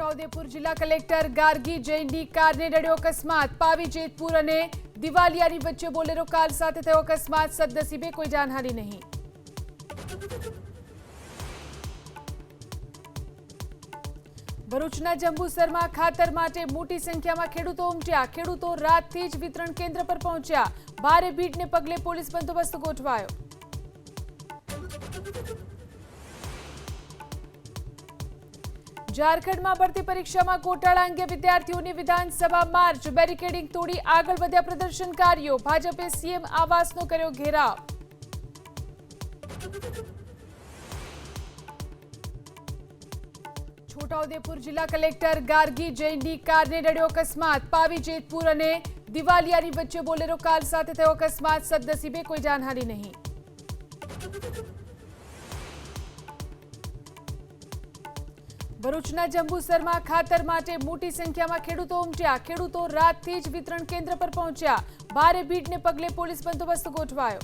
છોટાઉદેપુર જિલ્લા કલેક્ટર ગાર્ગી જૈનની કારને નડ્યો અકસ્માત। પાવી જેતપુર અને દિવાલિયાની વચ્ચે બોલેરો કાર સાથે થયો અકસ્માત। સદનસીબે કોઈ જાનહાનિ નહીં। ભરૂચના જંબુસરમાં ખાતર માટે મોટી સંખ્યામાં ખેડૂતો ઉમટ્યા। ખેડૂતો રાતથી જ વિતરણ કેન્દ્ર પર પહોંચ્યા। ભારે ભીડને પગલે પોલીસ બંદોબસ્ત ગોઠવાયો। झारखंड में भर्ती परीक्षा में घोटाला अंगे विद्यार्थियों ने विधानसभा मार्च। बेरिकेडिंग तोड़ी आगळ वध्या प्रदर्शनकारीओ। भाजपे सीएम आवासनो कर्यो घेराव। छोटाउदेपुर जिला कलेक्टर गार्गी जैननी कारने नड्यो अकस्मात। पावी जेतपुर અને દિવાલિયાની વચ્ચે બોલેરો કાર સાથે થયો અકસ્માત। સદનસીબે કોઈ જાનહાનિ નહીં। ભરૂચના જંબુસરમાં ખાતર માટે મોટી સંખ્યામાં ખેડૂતો ઉમટ્યા। ખેડૂતો રાતથી જ વિતરણ કેન્દ્ર પર પહોંચ્યા। ભારે ભીડને પગલે પોલીસ બંદોબસ્ત ગોઠવાયો।